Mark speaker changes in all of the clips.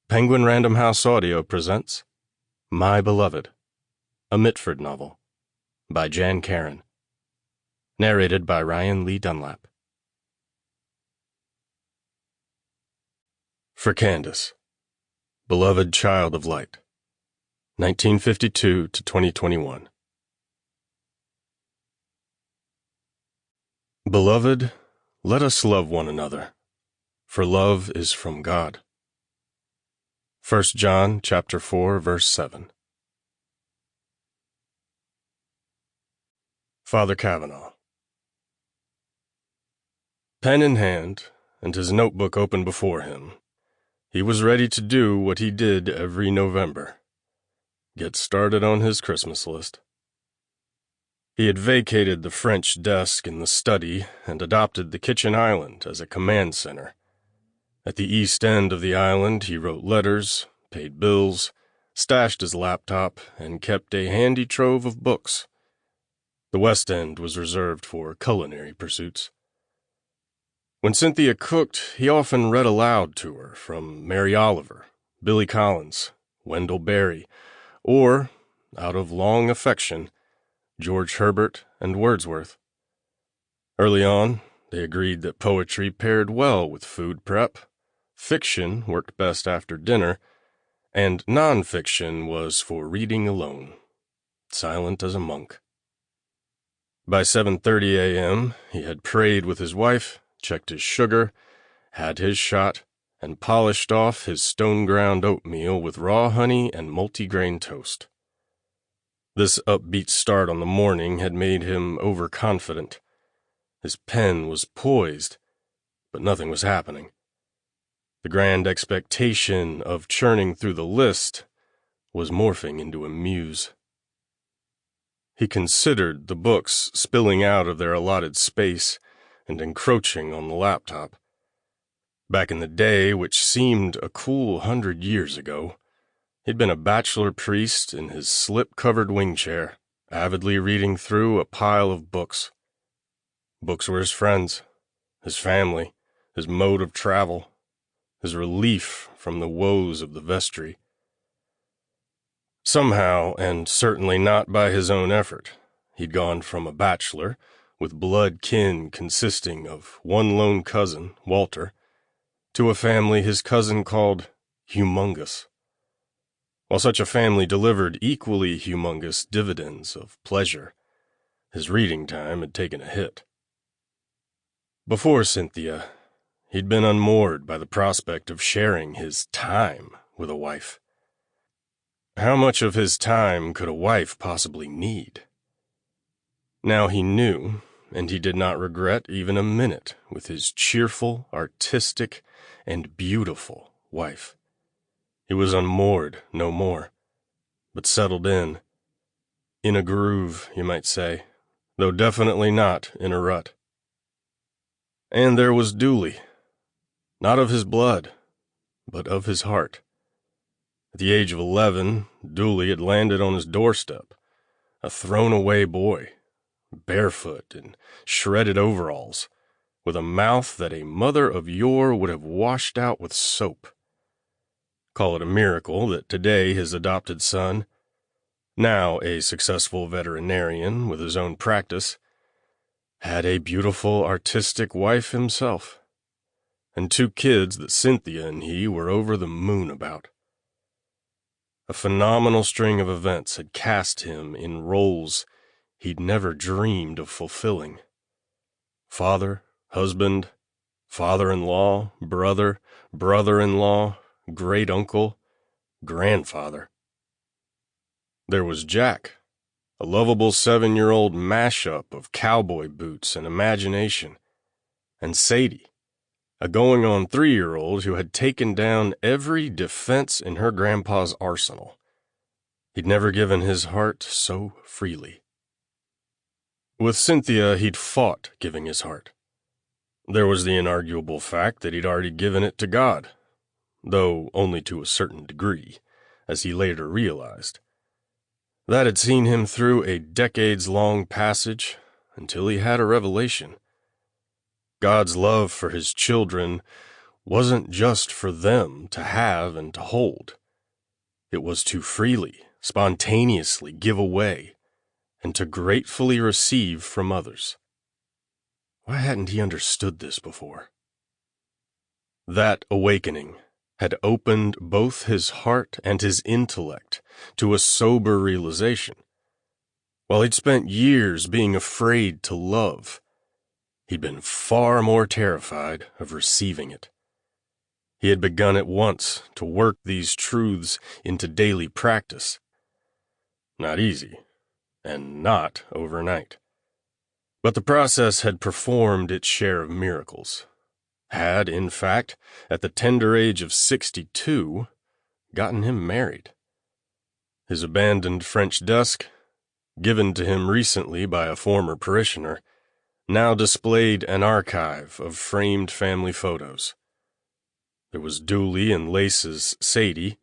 Speaker 1: Penguin Random House Audio presents My Beloved, a Mitford novel, by Jan Karon, narrated by Ryan Lee Dunlap. For Candace, Beloved Child of Light, 1952 to 2021. Beloved, let us love one another, for love is from God. 1 John chapter 4, verse 7. Father Kavanaugh. Pen in hand, and his notebook open before him, he was ready to do what he did every November: get started on his Christmas list. He had vacated the French desk in the study and adopted the kitchen island as a command center. At the east end of the island, he wrote letters, paid bills, stashed his laptop, and kept a handy trove of books. The west end was reserved for culinary pursuits. When Cynthia cooked, he often read aloud to her from Mary Oliver, Billy Collins, Wendell Berry, or, out of long affection, George Herbert and Wordsworth. Early on, they agreed that poetry paired well with food prep, fiction worked best after dinner, and nonfiction was for reading alone, silent as a monk. By 7:30 a.m., he had prayed with his wife, checked his sugar, had his shot, and polished off his stone-ground oatmeal with raw honey and multigrain toast. This upbeat start on the morning had made him overconfident. His pen was poised, but nothing was happening. The grand expectation of churning through the list was morphing into a muse. He considered the books spilling out of their allotted space and encroaching on the laptop. Back in the day, which seemed a cool 100 years ago, he'd been a bachelor priest in his slip-covered wing chair, avidly reading through a pile of books. Books were his friends, his family, his mode of travel, his relief from the woes of the vestry. Somehow, and certainly not by his own effort, he'd gone from a bachelor, with blood kin consisting of one lone cousin, Walter, to a family his cousin called humongous. While such a family delivered equally humongous dividends of pleasure, his reading time had taken a hit. Before Cynthia, he'd been unmoored by the prospect of sharing his time with a wife. How much of his time could a wife possibly need? Now he knew, and he did not regret even a minute with his cheerful, artistic, and beautiful wife. He was unmoored no more, but settled in a groove, you might say, though definitely not in a rut. And there was Dooley, not of his blood, but of his heart. At the age of 11, Dooley had landed on his doorstep, a thrown-away boy, barefoot in shredded overalls, with a mouth that a mother of yore would have washed out with soap. Call it a miracle that today his adopted son, now a successful veterinarian with his own practice, had a beautiful, artistic wife himself, and 2 kids that Cynthia and he were over the moon about. A phenomenal string of events had cast him in roles he'd never dreamed of fulfilling. Father, husband, father-in-law, brother, brother-in-law, great-uncle, grandfather. There was Jack, a lovable 7-year-old mashup of cowboy boots and imagination, and Sadie, a going-on 3-year-old who had taken down every defense in her grandpa's arsenal. He'd never given his heart so freely. With Cynthia, he'd fought giving his heart. There was the inarguable fact that he'd already given it to God, though only to a certain degree, as he later realized. That had seen him through a decades-long passage until he had a revelation. God's love for his children wasn't just for them to have and to hold. It was to freely, spontaneously give away, and to gratefully receive from others. Why hadn't he understood this before? That awakening had opened both his heart and his intellect to a sober realization. While he'd spent years being afraid to love, he'd been far more terrified of receiving it. He had begun at once to work these truths into daily practice. Not easy, and not overnight. But the process had performed its share of miracles. Had, in fact, at the tender age of 62, gotten him married. His abandoned French desk, given to him recently by a former parishioner, now displayed an archive of framed family photos. There was Dooley and Lace's Sadie,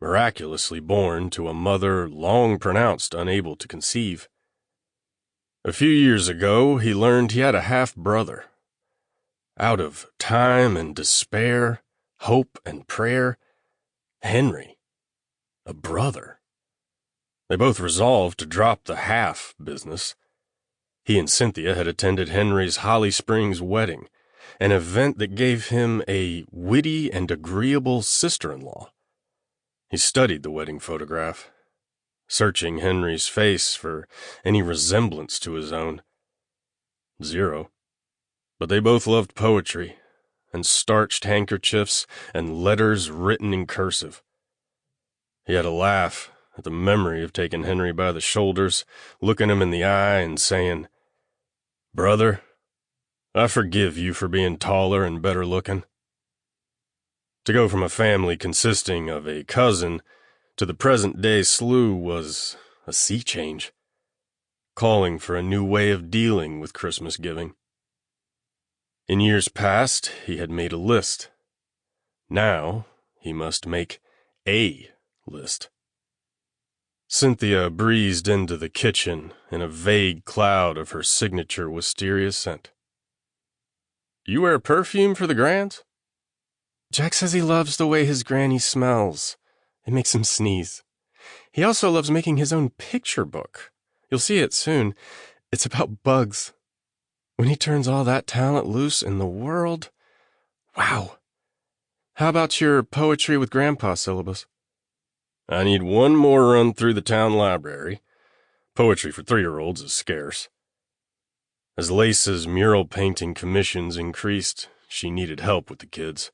Speaker 1: miraculously born to a mother long pronounced unable to conceive. A few years ago, he learned he had a half-brother. Out of time and despair, hope and prayer, Henry, a brother. They both resolved to drop the half business. He and Cynthia had attended Henry's Holly Springs wedding, an event that gave him a witty and agreeable sister-in-law. He studied the wedding photograph, searching Henry's face for any resemblance to his own. Zero. But they both loved poetry, and starched handkerchiefs, and letters written in cursive. He had a laugh at the memory of taking Henry by the shoulders, looking him in the eye, and saying, "Brother, I forgive you for being taller and better looking." To go from a family consisting of a cousin to the present-day slew was a sea change, calling for a new way of dealing with Christmas giving. In years past, he had made a list. Now, he must make a list. Cynthia breezed into the kitchen in a vague cloud of her signature wisteria scent. "You wear perfume for the grands?" "Jack says he loves the way his granny smells. It makes him sneeze. He also loves making his own picture book. You'll see it soon. It's about bugs. When he turns all that talent loose in the world, wow. How about your poetry with Grandpa syllabus?" "I need one more run through the town library. Poetry for 3-year-olds is scarce." As Lace's mural painting commissions increased, she needed help with the kids.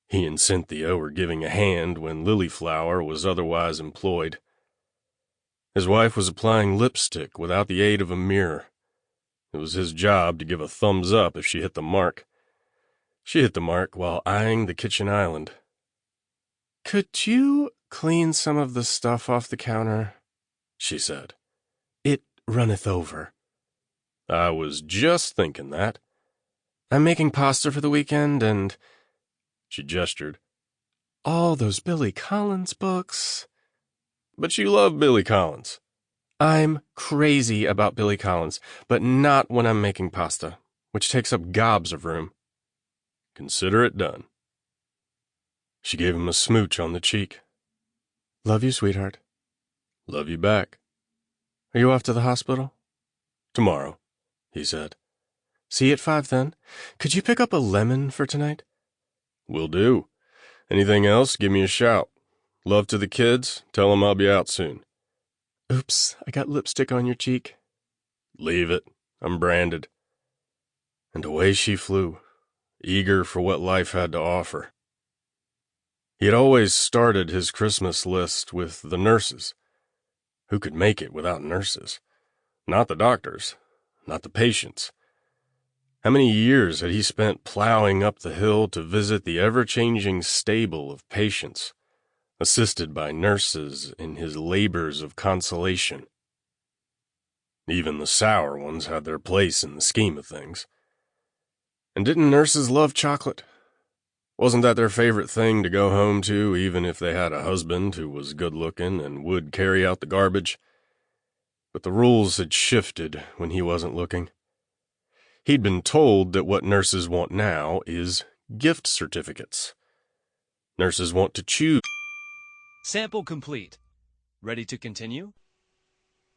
Speaker 1: He and Cynthia were giving a hand when Lilyflower was otherwise employed. His wife was applying lipstick without the aid of a mirror. It was his job to give a thumbs up if she hit the mark. She hit the mark while eyeing the kitchen island. "Could you clean some of the stuff off the counter?" she said. "It runneth over." "I was just thinking that." "I'm making pasta for the weekend, and—" she gestured. "All those Billy Collins books." "But you love Billy Collins." "I'm crazy about Billy Collins, but not when I'm making pasta, which takes up gobs of room." "Consider it done." She gave him a smooch on the cheek. "Love you, sweetheart." "Love you back." "Are you off to the hospital?" "Tomorrow," he said. "See you at 5 then. Could you pick up a lemon for tonight?" "Will do. Anything else, give me a shout. Love to the kids. Tell them I'll be out soon." "Oops, I got lipstick on your cheek." "Leave it. I'm branded." And away she flew, eager for what life had to offer. He had always started his Christmas list with the nurses. Who could make it without nurses? Not the doctors, not the patients. How many years had he spent plowing up the hill to visit the ever-changing stable of patients, assisted by nurses in his labors of consolation? Even the sour ones had their place in the scheme of things. And didn't nurses love chocolate? Wasn't that their favorite thing to go home to, even if they had a husband who was good-looking and would carry out the garbage? But the rules had shifted when he wasn't looking. He'd been told that what nurses want now is gift certificates. Nurses want to choose.
Speaker 2: Sample complete. Ready to continue?